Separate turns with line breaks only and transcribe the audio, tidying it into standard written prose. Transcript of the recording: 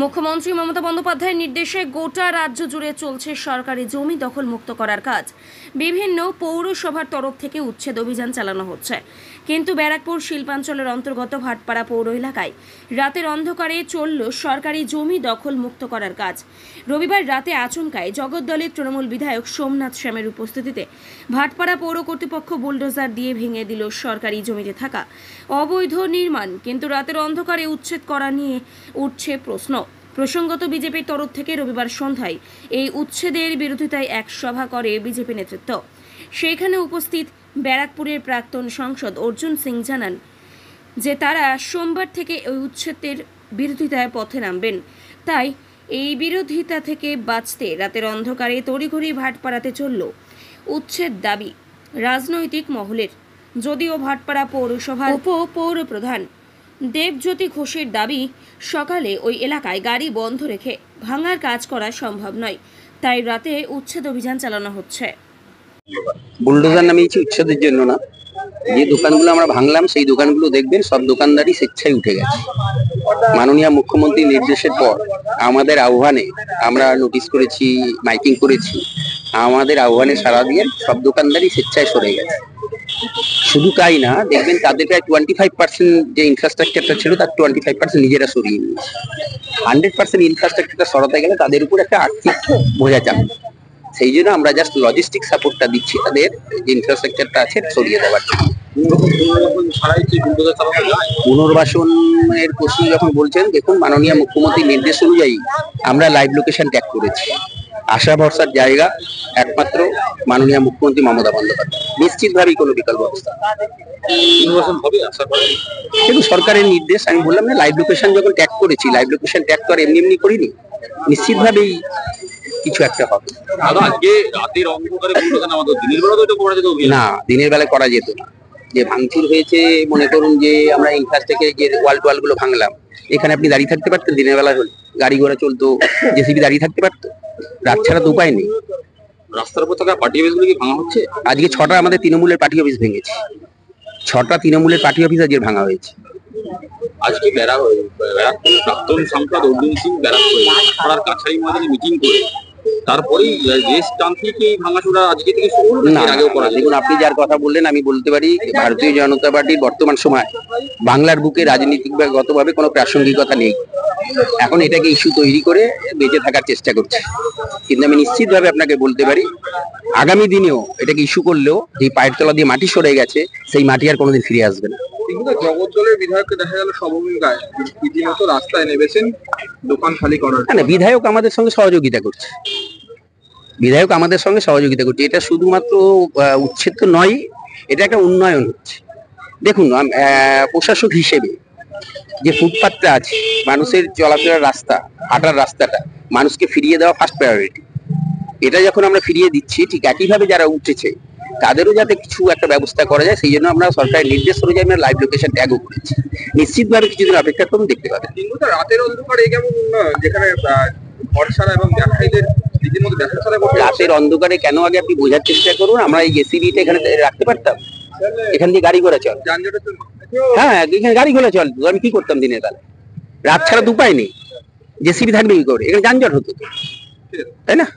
মুখ্যমন্ত্রী মমতা বন্দ্যোপাধ্যায়ের নির্দেশে গোটা রাজ্য জুড়ে চলছে সরকারি জমি দখল মুক্ত করার কাজ। বিভিন্ন পৌরসভার তরফ থেকে উচ্ছেদ অভিযান চালানো হচ্ছে, কিন্তু ব্যারাকপুর শিল্পাঞ্চলের অন্তর্গত ভাটপাড়া পৌর এলাকায় রাতের অন্ধকারে চলল সরকারি জমি দখল মুক্ত করার কাজ। রবিবার রাতে আচমকায় জগদ্দলের তৃণমূল বিধায়ক সোমনাথ শ্যামের উপস্থিতিতে ভাটপাড়া পৌর কর্তৃপক্ষ বুলডোজার দিয়ে ভেঙে দিল সরকারি জমিতে থাকা অবৈধ নির্মাণ। কিন্তু রাতের অন্ধকারে উচ্ছেদ করা নিয়ে উঠছে প্রশ্ন। প্রসঙ্গত, বিজেপির তরফ থেকে রবিবার সন্ধ্যায় এই উচ্ছেদের বিরোধিতায় এক সভা করে বিজেপি নেতৃত্ব। সেইখানে উপস্থিত ব্যারাকপুরের প্রাক্তন সাংসদ অর্জুন সিং জানান যে তারা সোমবার থেকে এই উচ্ছেদের বিরোধিতায় পথে নামবেন। তাই এই বিরোধিতা থেকে বাঁচতে রাতের অন্ধকারে তড়িঘড়ি ভাটপাড়াতে চলল উচ্ছেদ দাবি রাজনৈতিক মহলের। যদিও ভাটপাড়া পৌরসভার উপপৌর প্রধান দেবজ্যোতি ঘোষের দাবি, সকালে ওই এলাকায় গাড়ি বন্ধ রেখে ভাঙার কাজ করা সম্ভব নয়, তাই রাতে উচ্ছেদ অভিযান চালানো হচ্ছে।
বুলডোজার নামিয়েছি উচ্ছেদের জন্য না, যে দোকানগুলো আমরা ভাঙলাম সেই দোকানগুলো দেখবেন সব দোকানদারই স্বেচ্ছায় উঠে গেছে। মাননীয় মুখ্যমন্ত্রীর নির্দেশের পর আমাদের আহ্বানে আমরা নোটিশ করেছি, মাইকিং করেছি, আমাদের আহ্বানে সাড়া দিয়ে সব দোকানদারই স্বেচ্ছায় সরে গেছে। শুধু তাই না, দেখবেন তাদের প্রায় 25% যে ইনফ্রাস্ট্রাকচারটা ছিল তার 25% নিজেরা সরিয়ে নিয়েছে। 100% ইনফ্রাস্ট্রাকচারটা সরাতে গেলে তাদের উপর একটা আর্থিক বোঝা চাপবে। সেই জন্য আমরা জাস্ট লজিস্টিক সাপোর্টটা দিচ্ছি তাদের যে ইনফ্রাস্ট্রাকচারটা আছে সরিয়ে দেওয়ার জন্য। পুনর্বাসনের প্রশ্ন যখন বলছেন, দেখুন মাননীয় মুখ্যমন্ত্রীর নির্দেশ অনুযায়ী আমরা লাইভ লোকেশন ট্যাগ করেছি। আশা ভরসার জায়গা একমাত্র মাননীয় মুখ্যমন্ত্রী মমতা বন্দ্যোপাধ্যায়। নিশ্চিতভাবেই কোনো বিকল্প ব্যবস্থা কিন্তু সরকারের নির্দেশ। আমি বললাম না, লাইভ লোকেশন যখন ট্যাগ করেছি, লাইভ লোকেশন ট্যাগ তো আর এমনি এমনি করিনি, নিশ্চিতভাবেই কিছু একটা হবে। না, দিনের বেলায় করা যেত না। যে ভাঙচুর হয়েছে, মনে করুন যে আমরা ইনফ্রাস্ট্রাকচার যে ওয়াল গুলো ভাঙলাম, এখানে আপনি দাঁড়িয়ে থাকতে পারতেন? দিনের বেলা হলে গাড়ি ঘোড়া চলতো, জেসিবি দাঁড়িয়ে থাকতে পারতো? রাত ছাড়া তো উপায় নেই। রাস্তার উপর থাকা পার্টি অফিস গুলো কি ভাঙা হচ্ছে? আজকে 6টা আমাদের তৃণমূলের পার্টি অফিস ভেঙেছে। 6টা তৃণমূলের পার্টি অফিস আজকে ভাঙা হয়েছে।
আজকে ব্যারাকপুর প্রাক্তন সাংসদ অর্জুন সিং ব্যারাকপুর কাছারি ময়দানে মিটিং করে তারপরেই দেশতান্ত্রিক এই ভাঙাচোরা আজকে থেকে শুরু হলো না আগেও করা?
দেখুন, আপনি যার কথা বললেন আমি বলতে পারি ভারতীয় জনতা পার্টির বর্তমান সময় বাংলার বুকে রাজনীতিগতভাবে কোনো প্রাসঙ্গিকতা নেই। এখন এটাকে ইস্যু তৈরি করে বেঁচে থাকার চেষ্টা করছে। কিন্তু আমি নিশ্চিতভাবে আপনাকে বলতে পারি আগামী দিনেও এটাকে ইস্যু করলেও যে পায়ের তলা দিয়ে মাটি সরে গেছে সেই মাটি আর কোনোদিন ফিরে আসবে না।
জগদ্দলের বিধায়ককে দেখা গেল সমভূমিকায় রীতিমতো রাস্তায় নেমেছেন দোকান খালি করার।
না, বিধায়ক আমাদের সঙ্গে সহযোগিতা করছে। বিধায়ক আমাদের সঙ্গে সহযোগিতা করছে। এটা শুধুমাত্র উচ্ছেদ তো নয়, এটা একটা উন্নয়ন হচ্ছে। দেখুন, প্রশাসক হিসেবে যে ফুটপাথটা আছে, মানুষের চলাফেরার রাস্তা, হাঁটার রাস্তাটা মানুষকে ফিরিয়ে দেওয়া ফার্স্ট প্রায়োরিটি। এটা যখন আমরা ফিরিয়ে দিচ্ছি, ঠিক একইভাবে যারা উঠেছে তাদেরও যাতে কিছু একটা ব্যবস্থা করা যায়, সেই জন্য আমরা সরকারের নির্দেশ অনুযায়ী আমরা লাইভ লোকেশন ট্যাগও করেছি। নিশ্চিতভাবে কিছুদিন অপেক্ষা করুন, দেখতে পাবেন।
কিন্তু রাতের অন্ধকারে কেমন উন্নয়ন, যেখানে ভরসারা এবং ব্যবসায়ীদের রীতিমতো ব্যবসা ছাড়া
রাতের অন্ধকারে কেন, আগে আপনি বোঝার চেষ্টা করুন। আমরা এই জেসিবিটা এখানে রাখতে পারতাম, এখান দিয়ে গাড়ি ঘোড়া চল। হ্যাঁ, এখানে গাড়ি ঘোড়া চল, আমি কি করতাম দিনের বেলা? রাত ছাড়া তো উপায় নেই, জেসিবি থাকবে কি করে? এখানে যানজট হতো, তাই না?